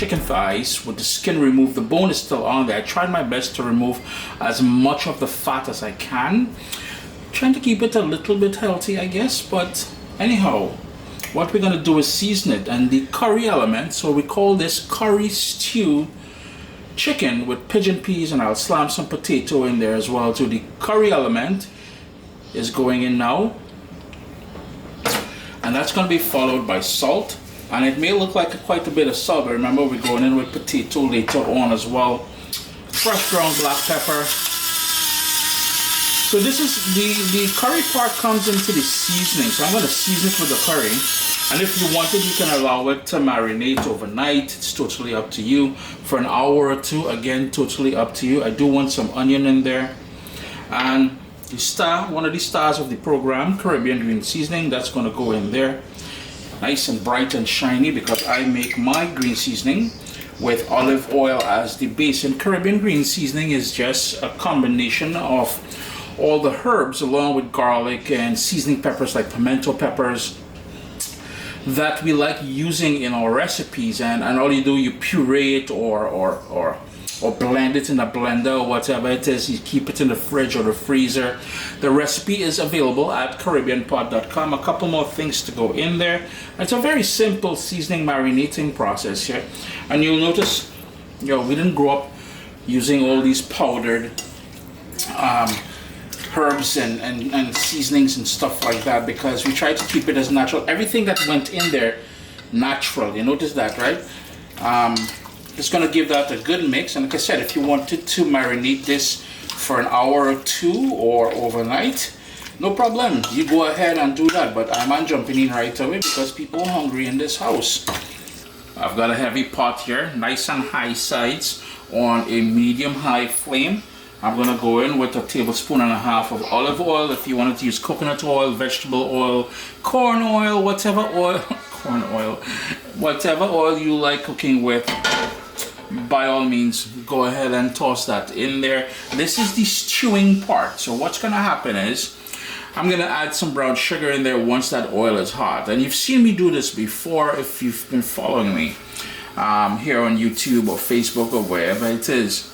chicken thighs with the skin removed. The bone is still on there. I tried my best to remove as much of the fat as I can. Trying to keep it a little bit healthy, I guess, but anyhow, what we're going to do is season it. And the curry element, so we call this curry stew chicken with pigeon peas, and I'll slam some potato in there as well too. The curry element is going in now, and that's going to be followed by salt. And it may look like quite a bit of salt, but remember we're going in with potato later on as well. Fresh ground black pepper. So this is the curry part comes into the seasoning. So I'm going to season it with the curry. And if you wanted, you can allow it to marinate overnight. It's totally up to you. For an hour or two, again, totally up to you. I do want some onion in there. And the star, one of the stars of the program, Caribbean green seasoning, that's going to go in there. Nice and bright and shiny, because I make my green seasoning with olive oil as the base. And Caribbean green seasoning is just a combination of all the herbs along with garlic and seasoning peppers like pimento peppers that we like using in our recipes. And all you do, you puree it or blend it in a blender or whatever it is. You keep it in the fridge or the freezer. The recipe is available at CaribbeanPot.com. A couple more things to go in there. It's a very simple seasoning marinating process here. And you'll notice, we didn't grow up using all these powdered herbs and seasonings and stuff like that, because we try to keep it as natural. Everything that went in there, natural. You notice that, right? It's going to give that a good mix. And like I said, if you wanted to marinate this for an hour or two or overnight, no problem. You go ahead and do that. But I'm not jumping in right away because people are hungry in this house. I've got a heavy pot here, nice and high sides on a medium-high flame. I'm going to go in with 1.5 tablespoons of olive oil. If you wanted to use coconut oil, vegetable oil, corn oil, whatever oil, whatever oil you like cooking with, by all means, go ahead and toss that in there. This is the stewing part. So what's going to happen is I'm going to add some brown sugar in there once that oil is hot. And you've seen me do this before if you've been following me here on YouTube or Facebook or wherever it is.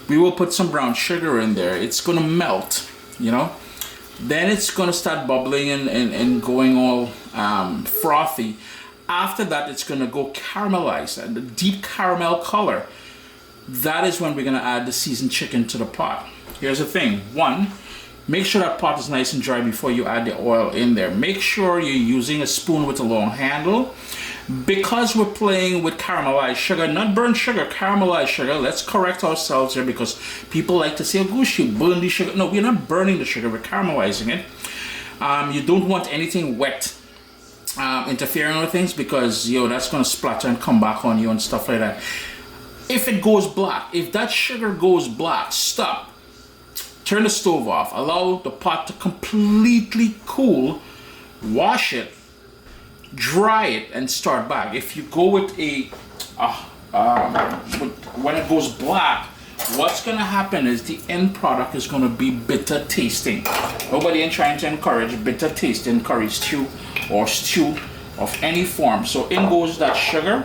We will put some brown sugar in there. It's going to melt, Then it's going to start bubbling and going all frothy. After that, it's going to go caramelize, and the deep caramel color. That is when we're going to add the seasoned chicken to the pot. Here's the thing. One, make sure that pot is nice and dry before you add the oil in there. Make sure you're using a spoon with a long handle. Because we're playing with caramelized sugar, not burnt sugar, caramelized sugar. Let's correct ourselves here, because people like to say, oh gosh, you burn the sugar. No, we're not burning the sugar, we're caramelizing it. You don't want anything wet interfering with things, because that's going to splatter and come back on you and stuff like that. If it goes black, if that sugar goes black, stop. Turn the stove off. Allow the pot to completely cool. Wash it. Dry it and start back. If you go with when it goes black, what's going to happen is the end product is going to be bitter tasting. Nobody ain't trying to encourage bitter tasting curry stew or stew of any form. So in goes that sugar.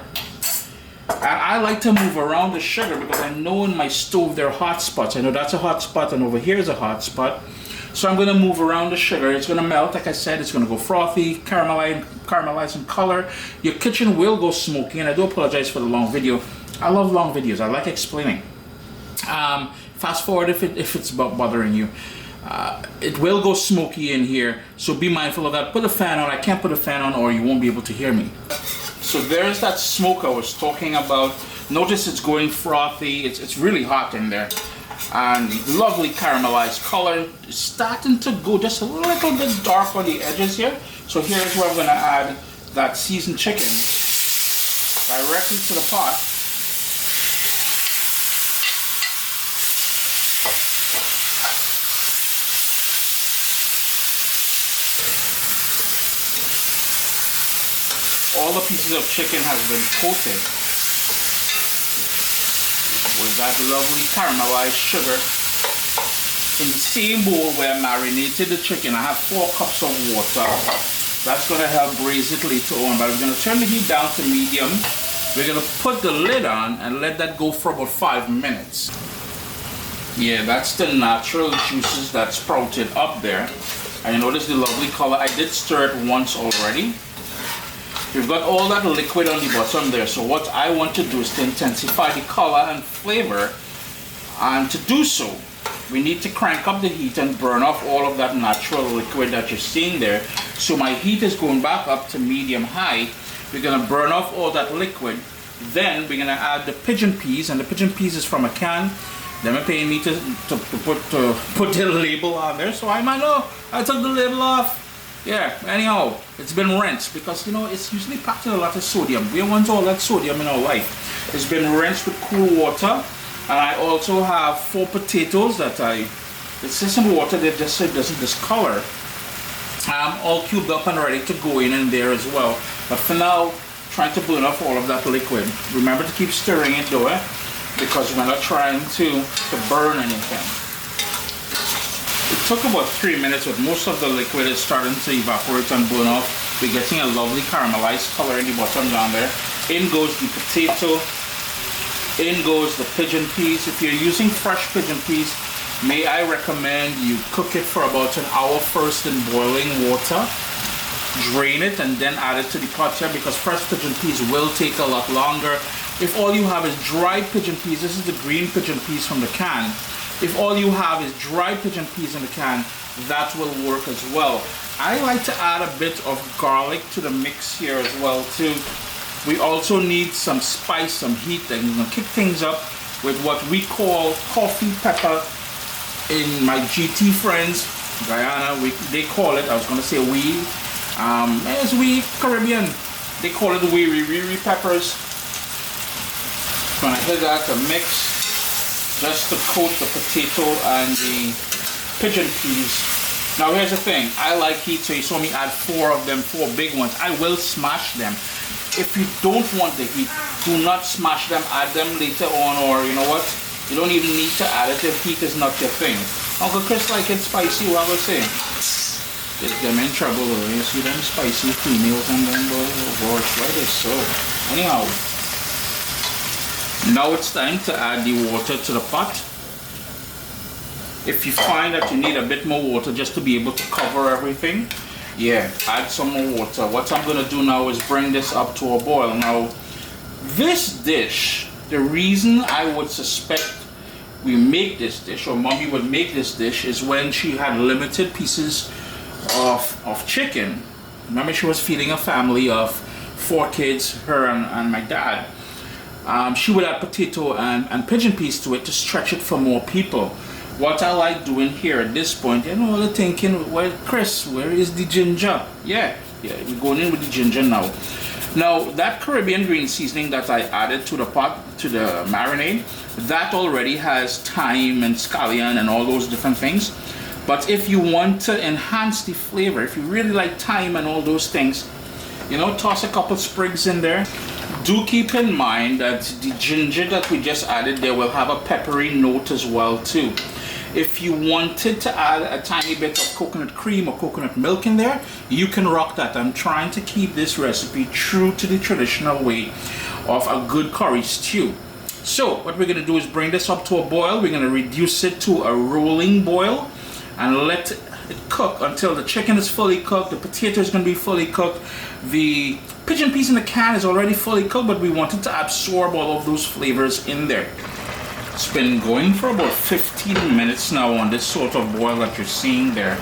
And I like to move around the sugar because I know in my stove there are hot spots. I know that's a hot spot and over here is a hot spot. So I'm going to move around the sugar. It's going to melt, like I said. It's going to go frothy, caramelize in color. Your kitchen will go smoky, and I do apologize for the long video. I love long videos. I like explaining. Fast forward if it's bothering you. It will go smoky in here, so be mindful of that. Put a fan on. I can't put a fan on or you won't be able to hear me. So there's that smoke I was talking about. Notice it's going frothy. It's really hot in there. And lovely caramelized color. It's starting to go just a little bit dark on the edges here. So here's where I'm going to add that seasoned chicken directly to the pot. All the pieces of chicken has been coated with that lovely caramelized sugar. In the same bowl where I marinated the chicken, I have 4 cups of water. That's going to help braise it later on, but I'm going to turn the heat down to medium We're gonna put the lid on and let that go for about 5 minutes. Yeah, that's the natural juices that sprouted up there. And you notice the lovely color. I did stir it once already. We've got all that liquid on the bottom there. So what I want to do is to intensify the color and flavor. And to do so, we need to crank up the heat and burn off all of that natural liquid that you're seeing there. So my heat is going back up to medium high. We're gonna burn off all that liquid. Then we're gonna add the pigeon peas, and the pigeon peas is from a can. They're paying me to put the label on there, so I might know I took the label off. Yeah, anyhow, it's been rinsed because you know it's usually packed with a lot of sodium. We want all that sodium in our life. It's been rinsed with cool water, and I also have 4 potatoes that it's just some water that just so it doesn't discolor. All cubed up and ready to go in there as well. But for now, trying to burn off all of that liquid. Remember to keep stirring it though, because we're not trying to burn anything. It took about 3 minutes, but most of the liquid is starting to evaporate and burn off. We're getting a lovely caramelized color in the bottom down there. In goes the potato. In goes the pigeon peas. If you're using fresh pigeon peas, may I recommend you cook it for about an hour first in boiling water. Drain it and then add it to the pot here, because fresh pigeon peas will take a lot longer. If all you have is dried pigeon peas, this is the green pigeon peas from the can. If all you have is dried pigeon peas in the can, that will work as well. I like to add a bit of garlic to the mix here as well too. We also need some spice, some heat, and we're gonna kick things up with what we call coffee pepper. In my GT friends, Guyana, they call it, I was gonna say we, as we Caribbean, they call it the wiri peppers. Gonna hit that to mix just to coat the potato and the pigeon peas. Now here's the thing, I like heat, so you saw me add 4 of them, 4 big ones. I will smash them. If you don't want the heat, do not smash them, add them later on, or you know what? You don't even need to add it if heat is not your thing. Uncle Chris like it spicy, what I was saying. Get them in trouble, you see them spicy females and them boys, oh gosh, why they so? Anyhow, now it's time to add the water to the pot. If you find that you need a bit more water just to be able to cover everything, yeah, add some more water. What I'm gonna do now is bring this up to a boil. Now, this dish, the reason I would suspect we make this dish, or mommy would make this dish, is when she had limited pieces of chicken. Remember, she was feeding a family of 4 kids, her and my dad. She would add potato and pigeon peas to it to stretch it for more people. What I like doing here at this point, you know, they're thinking, well, Chris, where is the ginger? Yeah, we're going in with the ginger now. Now, that Caribbean green seasoning that I added to the pot, to the marinade, that already has thyme and scallion and all those different things. But if you want to enhance the flavor, if you really like thyme and all those things, you know, toss a couple sprigs in there. Do keep in mind that the ginger that we just added there will have a peppery note as well too. If you wanted to add a tiny bit of coconut cream or coconut milk in there, you can rock that. I'm trying to keep this recipe true to the traditional way of a good curry stew. So what we're going to do is bring this up to a boil. We're going to reduce it to a rolling boil and let it cook until the chicken is fully cooked, the potato is going to be fully cooked, the pigeon peas in the can is already fully cooked, but we wanted to absorb all of those flavors in there. It's been going for about 15 minutes now on this sort of boil that you're seeing there.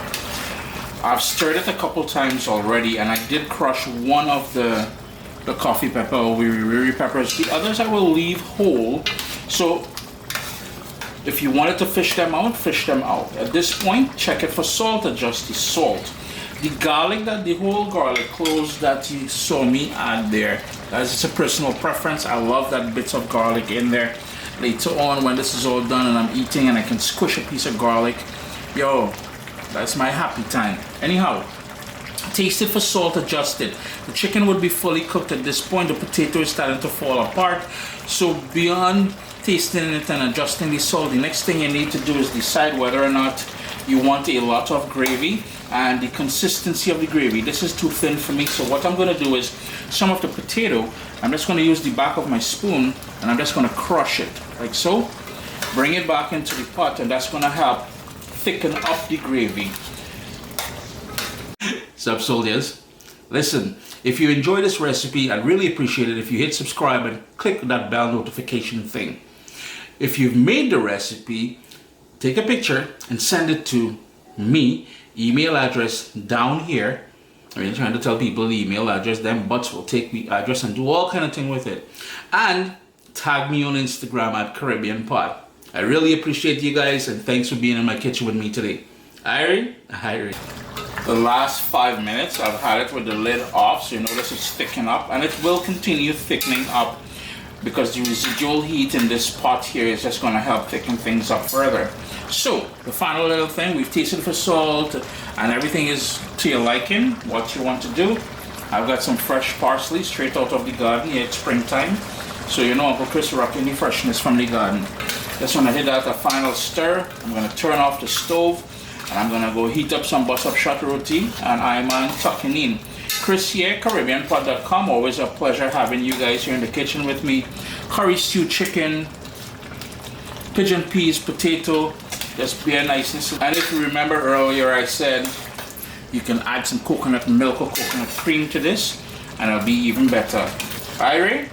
I've stirred it a couple times already, and I did crush one of the coffee pepper or wiri peppers. The others I will leave whole. So if you wanted to fish them out, fish them out. At this point, check it for salt, adjust the salt. The garlic, the whole garlic cloves that you saw me add there, that's just a personal preference. I love that bits of garlic in there. Later on, when this is all done and I'm eating and I can squish a piece of garlic, yo, that's my happy time. Anyhow, taste it for salt, adjust it. The chicken would be fully cooked at this point. The potato is starting to fall apart. So beyond tasting it and adjusting the salt, the next thing you need to do is decide whether or not you want a lot of gravy, and the consistency of the gravy, this is too thin for me. So what I'm going to do is some of the potato, I'm just going to use the back of my spoon and I'm just going to crush it like so, bring it back into the pot, and that's going to help thicken up the gravy. Sup soldiers, listen, if you enjoy this recipe, I'd really appreciate it if you hit subscribe and click that bell notification thing. If you've made the recipe, take a picture and send it to me, email address down here. I mean, trying to tell people the email address, them butts will take the address and do all kind of thing with it. And tag me on Instagram at Caribbean Pot. I really appreciate you guys, and thanks for being in my kitchen with me today. Irie. The last 5 minutes, I've had it with the lid off, so you notice it's thickening up, and it will continue thickening up because the residual heat in this pot here is just going to help thicken things up further. So the final little thing, we've tasted for salt and everything is to your liking. What you want to do, I've got some fresh parsley straight out of the garden. Yeah, it's springtime, so you know Uncle Chris rocking the freshness from the garden. Just want to hit that a final stir. I'm going to turn off the stove and I'm going to go heat up some bus-up-shot roti, and I'm tucking in. Chris here, CaribbeanPot.com. Always a pleasure having you guys here in the kitchen with me. Curry stew chicken, pigeon peas, potato, just bare niceness. And if you remember earlier, I said you can add some coconut milk or coconut cream to this, and it'll be even better. Irie?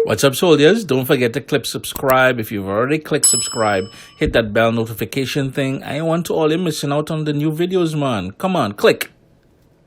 What's up, soldiers? Don't forget to click subscribe. If you've already clicked subscribe, hit that bell notification thing. I want to all you missing out on the new videos, man. Come on, click.